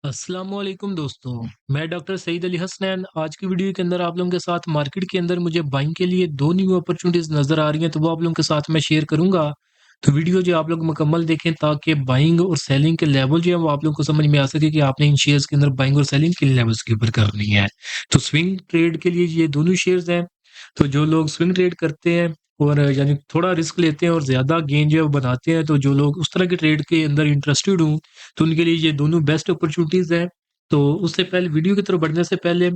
अस्सलामुअलैकुम दोस्तों, मैं डॉक्टर सईद अली हसनैन। आज की वीडियो के अंदर आप लोगों के साथ मार्केट के अंदर मुझे बाइंग के लिए 2 न्यू अपॉर्चुनिटीज़ नज़र आ रही हैं, तो वो आप लोगों के साथ मैं शेयर करूँगा। तो वीडियो जो आप लोग मुकम्मल देखें ताकि बाइंग और सेलिंग के लेवल जो है वो आप लोगों को समझ में आ सके कि आपने इन शेयर्स के अंदर बाइंग और सेलिंग किन लेवल्स के ऊपर करनी है। तो स्विंग ट्रेड के लिए ये दोनों शेयर्स हैं। तो जो लोग स्विंग ट्रेड करते हैं और यानी थोड़ा रिस्क लेते हैं और ज़्यादा गेन जो है वो बनाते हैं, तो जो लोग उस तरह के ट्रेड के अंदर इंटरेस्टेड हों, तो उनके लिए ये दोनों बेस्ट अपॉर्चुनिटीज़ हैं। तो उससे पहले वीडियो की तरफ बढ़ने से पहले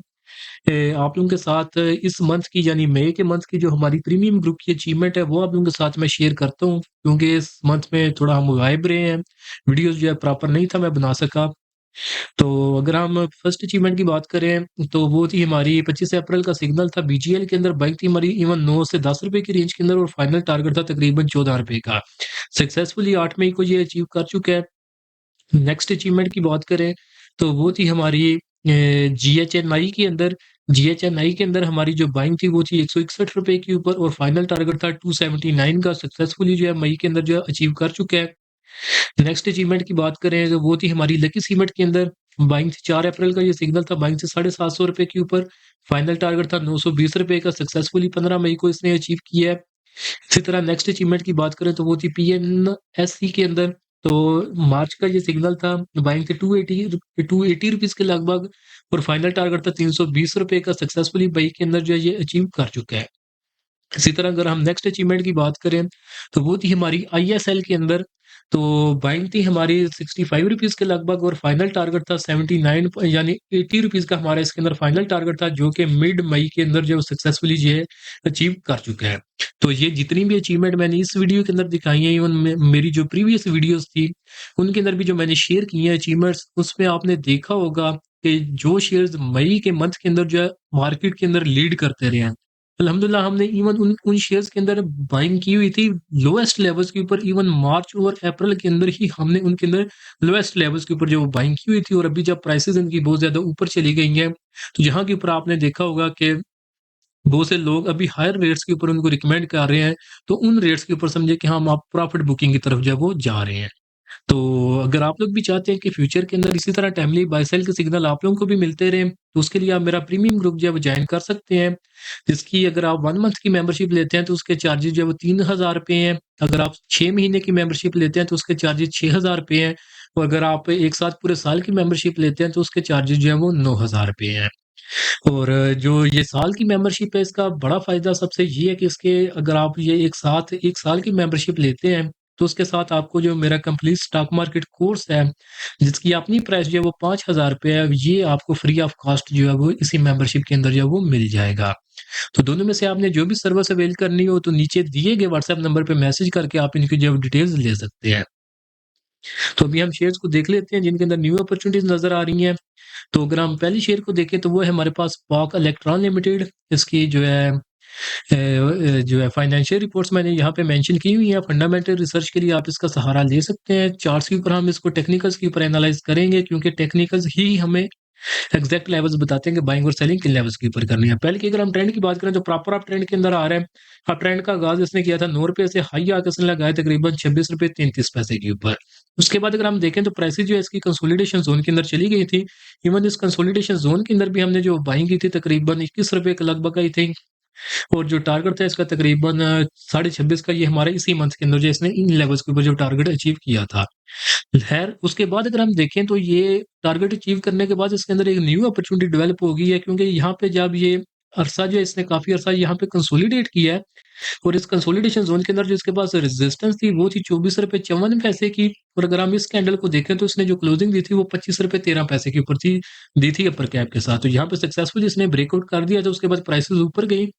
आप लोगों के साथ इस मंथ की यानी मई के मंथ की जो हमारी प्रीमियम ग्रुप की अचीवमेंट है वो आप लोगों के साथ मैं शेयर करता हूँ, क्योंकि इस मंथ में थोड़ा हम गायब रहे हैं, वीडियोज़ जो है प्रॉपर नहीं था मैं बना सका। तो अगर हम फर्स्ट अचीवमेंट की बात करें तो वो थी हमारी 25 अप्रैल का सिग्नल था बीजीएल के अंदर, बाइक थी हमारी इवन 9 से 10 रुपए की रेंज के अंदर और फाइनल टारगेट था तकरीबन 14 रुपए का। सक्सेसफुली 8 मई को ये अचीव कर चुका है। नेक्स्ट अचीवमेंट की बात करें तो वो थी हमारी जीएचएनआई के अंदर। जीएचएनआई के अंदर हमारी जो बाइंग थी वो थी 161 रुपए के ऊपर और फाइनल टारगेट था 279 का, सक्सेसफुली जो है मई के अंदर जो है अचीव कर चुका है। नेक्स्ट अचीवमेंट की बात करें तो वो थी हमारी लकी सीमेंट के अंदर। बाइंग थी 4 अप्रैल का ये सिग्नल था, बाइंग थी 750 रुपए के ऊपर, फाइनल टारगेट था 920 रुपए का, सक्सेसफुली 15 मई को इसने अचीव किया है। इसी तरह नेक्स्ट अचीवमेंट की बात करें तो वो थी पीएनएससी के अंदर। तो मार्च का ये सिग्नल था, बाइंग थे 280 रुपीज़ के लगभग और फाइनल टारगेट था 320 रुपए का, सक्सेसफुली बाई के अंदर जो है ये अचीव कर चुका है। इसी तरह अगर हम नेक्स्ट अचीवमेंट की बात करें तो वो थी हमारी आईएसएल के अंदर। तो बाइंग थी हमारी 65 रुपीज़ के लगभग और फाइनल टारगेट था 79 यानी 80 रुपीज़ का हमारा इसके अंदर फाइनल टारगेट था, जो कि मिड मई के अंदर जो सक्सेसफुली जो है अचीव कर चुका है। तो ये जितनी भी अचीवमेंट मैंने इस वीडियो के अंदर दिखाई है, इवन मेरी जो प्रीवियस वीडियोज़ थी, उनके अंदर भी जो मैंने शेयर की हैं अचीवमेंट्स, उसमें आपने देखा होगा कि जो शेयर्स मई के मंथ के अंदर जो है मार्केट के अंदर लीड करते रहे हैं। अल्हम्दुलिल्लाह हमने इवन उन उन शेयर्स के अंदर बाइंग की हुई थी लोएस्ट लेवल्स के ऊपर, इवन मार्च और अप्रैल के अंदर ही हमने उनके अंदर लोएस्ट लेवल्स के ऊपर जो बाइंग की हुई थी और अभी जब प्राइसेस इनकी बहुत ज़्यादा ऊपर चली गई हैं, तो यहाँ के ऊपर आपने देखा होगा कि बहुत से लोग अभी हायर रेट्स के ऊपर उनको रिकमेंड कर रहे हैं, तो उन रेट्स के ऊपर समझिए कि हम आप प्रॉफिट बुकिंग की तरफ जो है वो जा रहे हैं। तो अगर आप लोग भी चाहते हैं कि फ्यूचर के अंदर इसी तरह टाइमली बाय सेल के सिग्नल आप लोगों को भी मिलते रहें, तो उसके लिए आप मेरा प्रीमियम ग्रुप जो है वो जॉइन कर सकते हैं। जिसकी अगर आप 1 मंथ की मेंबरशिप लेते हैं तो उसके चार्जेज़ जो है वो 3000 रुपए हैं। अगर आप 6 महीने की मेंबरशिप लेते हैं तो उसके चार्जेज़ 6000 रुपए हैं। और अगर आप एक साथ पूरे साल की मेंबरशिप लेते हैं तो उसके चार्जेज़ जो है वो 9000 रुपए हैं। और जो ये साल की मेंबरशिप है इसका बड़ा फ़ायदा सबसे ये है कि इसके अगर आप ये एक साथ 1 साल की मेंबरशिप लेते हैं, तो उसके साथ आपको जो मेरा कंप्लीट स्टॉक मार्केट कोर्स है, जिसकी अपनी प्राइस जो है वो 5000 रुपए है, ये आपको फ्री ऑफ कॉस्ट जो है वो इसी मेंबरशिप के अंदर जो है वो मिल जाएगा। तो दोनों में से आपने जो भी सर्विस अवेल करनी हो तो नीचे दिए गए व्हाट्सएप नंबर पे मैसेज करके आप इनकी जो है डिटेल्स ले सकते हैं। तो अभी हम शेयर्स को देख लेते हैं जिनके अंदर न्यू अपॉर्चुनिटीज़ नज़र आ रही हैं। तो अगर हम पहली शेयर को देखें तो वो है हमारे पास पॉक इलेक्ट्रॉन लिमिटेड। इसकी जो है फाइनेंशियल रिपोर्ट्स मैंने यहाँ पे मेंशन की हुई हैं। फंडामेंटल रिसर्च के लिए आप इसका सहारा ले सकते हैं। चार्ट्स के ऊपर हम इसको टेक्निकल्स के ऊपर एनालाइज़ करेंगे, क्योंकि टेक्निकल्स ही हमें एग्जैक्ट लेवल्स बताते हैं कि बाइंग और सेलिंग किन लेवल्स के ऊपर करनी है। पहले की अगर हम ट्रेंड की बात करें तो प्रॉपर आप ट्रेंड के अंदर आ रहे हैं। अब ट्रेंड का आगाज़ इसने किया था 9 रुपए से, हाई आके इसने लगाया तकरीबन 26 रुपए 33 पैसे के ऊपर। उसके बाद अगर हम देखें तो प्राइसेज़ जो है इसकी कंसोलिडेशन ज़ोन के अंदर चली गई थी। इवन इस कंसोलिडेशन ज़ोन के अंदर भी हमने जो बाइंग की थी तकरीबन 21 रुपए के लगभग आई थी। और जो टारगेट था इसका तकरीबन 26.5 का, ये हमारे इसी मंथ के अंदर जो इसने इन लेवल्स के ऊपर जो टारगेट अचीव किया था। खैर उसके बाद अगर हम देखें तो ये टारगेट अचीव करने के बाद इसके अंदर एक न्यू अपॉर्चुनिटी डेवलप हो गई है, क्योंकि यहाँ पे जब ये अरसा जो है इसने काफ़ी अरसा यहाँ पे कंसोलिडेट किया है और इस कंसोलिडेशन ज़ोन के अंदर जो इसके पास रेजिस्टेंस थी वो थी 24 रुपए 54 पैसे की। और अगर हम इस कैंडल को देखें तो इसने जो क्लोजिंग दी थी वो 25 रुपए 13 पैसे के ऊपर थी, दी थी अपर कैप के साथ। तो यहाँ पे सक्सेसफुली इसने ब्रेकआउट कर दिया, तो उसके बाद प्राइसेस ऊपर गई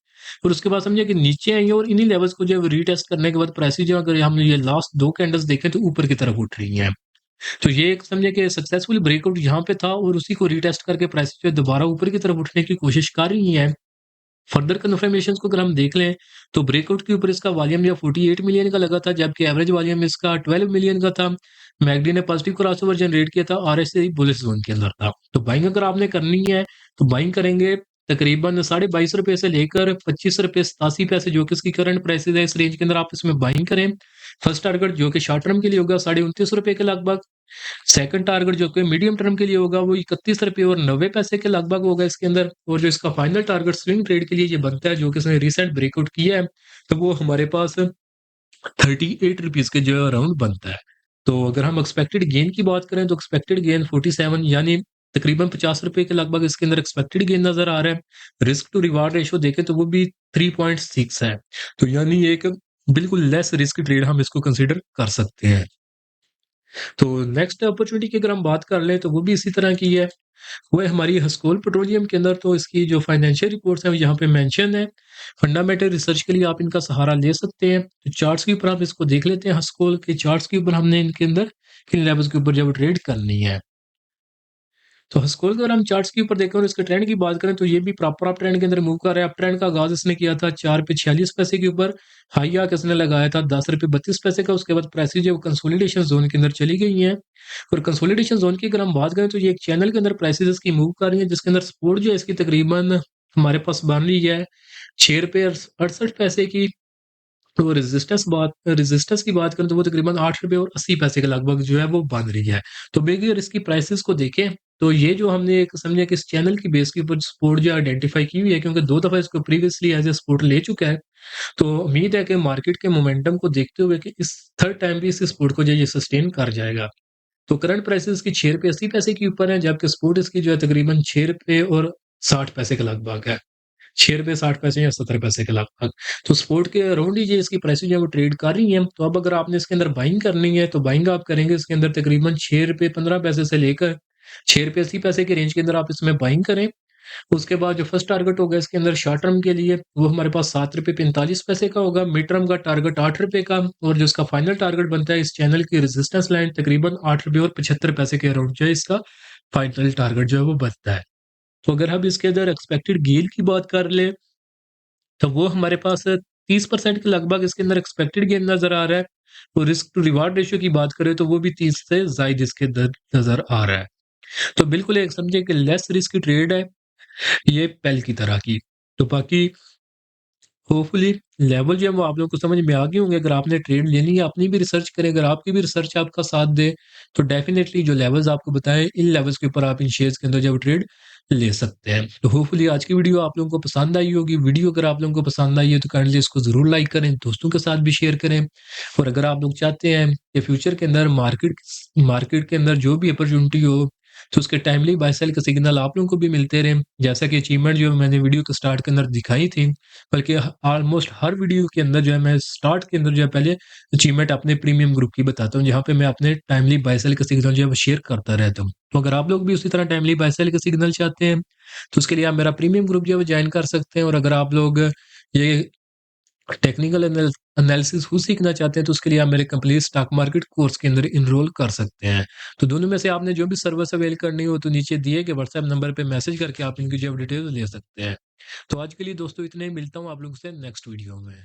और उसके बाद समझिए कि नीचे आई और इन्हीं लेवल्स को जो है रीटेस्ट करने के बाद प्राइसेस जो अगर हम ये लास्ट 2 कैंडल्स देखें तो ऊपर की तरफ उठ रही हैं। तो ये एक समझिए कि सक्सेसफुल ब्रेकआउट यहाँ पे था और उसी को रीटेस्ट करके प्राइस जो है दोबारा ऊपर की तरफ उठने की कोशिश कर रही है। फर्दर कन्फर्मेशंस को अगर हम देख लें तो ब्रेकआउट के ऊपर इसका वॉल्यूम जो 48 मिलियन का लगा था, जबकि एवरेज वॉल्यूम इसका 12 मिलियन का था। मैकडी ने पॉजिटिव क्रॉसओवर जनरेट किया था, आरएसआई बुलिश जोन के अंदर था। तो बाइंग अगर आपने करनी है तो बाइंग करेंगे तकरीबन 22.5 रुपए से लेकर 25 रुपए 87 पैसे, जो कि इसकी करंट प्राइसेस है। इस रेंज के अंदर आप इसमें बाइंग करें। फर्स्ट टारगेट जो कि शॉर्ट टर्म के लिए होगा 29.5 रुपए के लगभग, सेकंड टारगेट जो कि मीडियम टर्म के लिए होगा वो ₹31.90 के लगभग होगा इसके अंदर, और जो इसका फाइनल टारगेट स्विंग ट्रेड के लिए ये बनता है जो कि इसने रिसेंट ब्रेकआउट किया है, तो वो हमारे पास ₹38 के जो अराउंड बनता है। तो अगर हम एक्सपेक्टेड गेन की बात करें तो एक्सपेक्टेड गेन 47 यानी तकरीबन ₹50 के लगभग इसके अंदर एक्सपेक्टेड गेन नज़र आ रहा है। रिस्क टू रिवार्ड रेशियो देखें तो वो भी 3.6 है। तो यानी एक बिल्कुल लेस रिस्क ट्रेड हम इसको कंसीडर कर सकते हैं। तो नेक्स्ट अपॉर्चुनिटी की अगर हम बात कर लें तो वो भी इसी तरह की है। वो है हमारी हस्कोल पेट्रोलियम के अंदर, तो इसकी जो फाइनेंशियल रिपोर्ट्स हैं वो यहाँ पे मेंशन है। फंडामेंटल रिसर्च के लिए आप इनका सहारा ले सकते हैं। तो चार्ट्स के ऊपर आप इसको देख लेते हैं, हस्कोल के चार्ट्स के ऊपर हमने इनके अंदर किन लेवल्स के ऊपर जब ट्रेड करनी है। तो हस्कोल के अगर हम चार्ट्स के ऊपर देखें और इसके ट्रेंड की बात करें तो ये भी प्रॉपर अप ट्रेंड के अंदर मूव कर रहा है। अप ट्रेंड का आगाज़ इसने किया था ₹4.46 के ऊपर, हाई आके इसने लगाया था ₹10.32 का। उसके बाद प्राइसेज़ जो कंसोलिडेशन ज़ोन के अंदर चली गई हैं, और कंसोलिडेशन ज़ोन की अगर हम बात करें तो ये एक चैनल के अंदर प्राइसेज़ इसकी मूव कर रही हैं, जिसके अंदर सपोर्ट जो है इसकी तकरीबन हमारे पास बन रही है ₹6.68 की। तो रेजिस्टेंस की बात करें तो वो तकरीबन ₹8.80 के लगभग जो है वो बन रही है। तो बेग अगर इसकी प्राइसेज़ को देखें, तो ये जो हमने एक समझे कि इस चैनल की बेस के ऊपर सपोर्ट जो आइडेंटिफ़ाई की हुई है, क्योंकि 2 दफ़ा इसको प्रीवियसली एज़ अ सपोर्ट ले चुका है। तो उम्मीद है कि मार्केट के मोमेंटम को देखते हुए कि इस थर्ड टाइम भी इस सपोर्ट को जो है ये सस्टेन कर जाएगा। तो करंट प्राइसेज़ इसकी ₹6.80 के ऊपर है, जबकि सपोर्ट इसकी जो है तकरीबन ₹6.60 के लगभग है। ₹6.60 या ₹70 के लगभग। तो सपोर्ट के अराउंड ही ये इसकी प्राइसेज़ जो है वो ट्रेड कर रही हैं। तो अब अगर आपने इसके अंदर बाइंग करनी है, तो बाइंग आप करेंगे इसके अंदर तकरीबन ₹6.15 से लेकर ₹6.80 के रेंज के अंदर आप इसमें बाइंग करें। उसके बाद जो फर्स्ट टारगेट होगा इसके अंदर शॉर्ट टर्म के लिए, वो हमारे पास ₹7.45 का होगा, मिड टर्म का टारगेट ₹8 का, और जो इसका फाइनल टारगेट बनता है इस चैनल की रेजिस्टेंस लाइन तकरीबन ₹8.75 के अराउंड जो है इसका फाइनल टारगेट जो है वो बनता है। तो अगर हम इसके अंदर एक्सपेक्टेड गेन की बात कर लें, तो वो हमारे पास 30% के लगभग इसके अंदर एक्सपेक्टेड गेन नज़र आ रहा है, और रिस्क टू रिवार्ड रेशियो की बात करें तो वो भी 30 से ज़ायद इसके अंदर नज़र आ रहा है। तो बिल्कुल एक समझिए कि लेस रिस्क ट्रेड है ये पेल की तरह की। तो बाकी होपफुली लेवल जो है वो आप लोगों को समझ में आ गए होंगे। अगर आपने ट्रेड लेनी है, अपनी भी रिसर्च करें, अगर आपकी भी रिसर्च आपका साथ दे, तो डेफिनिटली जो लेवल्स आपको बताएँ, इन लेवल्स के ऊपर आप इन शेयर्स के अंदर जो है वो ट्रेड ले सकते हैं। तो होपफुली आज की वीडियो आप लोगों को पसंद आई होगी। वीडियो अगर आप लोगों को पसंद आई है तो काइंडली इसको ज़रूर लाइक करें, दोस्तों के साथ भी शेयर करें। और अगर आप लोग चाहते हैं कि फ्यूचर के अंदर मार्केट के अंदर जो भी अपॉर्चुनिटी हो, तो उसके टाइमली बाय सेल का सिग्नल आप लोगों को भी मिलते रहें। जैसा कि अचीवमेंट जो मैंने वीडियो के स्टार्ट के अंदर दिखाई थी, बल्कि ऑलमोस्ट हर वीडियो के अंदर जो है मैं स्टार्ट के अंदर जो है पहले अचीवमेंट अपने प्रीमियम ग्रुप की बताता हूँ, जहाँ पे मैं अपने टाइमली बाय सेल का सिग्नल जो है वो शेयर करता रहता हूँ। तो अगर आप लोग भी उसी तरह टाइमली बाय सेल का सिग्नल चाहते हैं, तो उसके लिए आप मेरा प्रीमियम ग्रुप जो है वो जॉइन कर सकते हैं। और अगर आप लोग ये टेक्निकल एनालिसिस खुद सीखना चाहते हैं, तो उसके लिए आप मेरे कंप्लीट स्टॉक मार्केट कोर्स के अंदर एनरोल कर सकते हैं। तो दोनों में से आपने जो भी सर्विस अवेल करनी हो, तो नीचे दिए गए व्हाट्सएप नंबर पे मैसेज करके आप इनकी जो है डिटेल्स ले सकते हैं। तो आज के लिए दोस्तों इतना ही, मिलता हूँ आप लोगों से नेक्स्ट वीडियो में।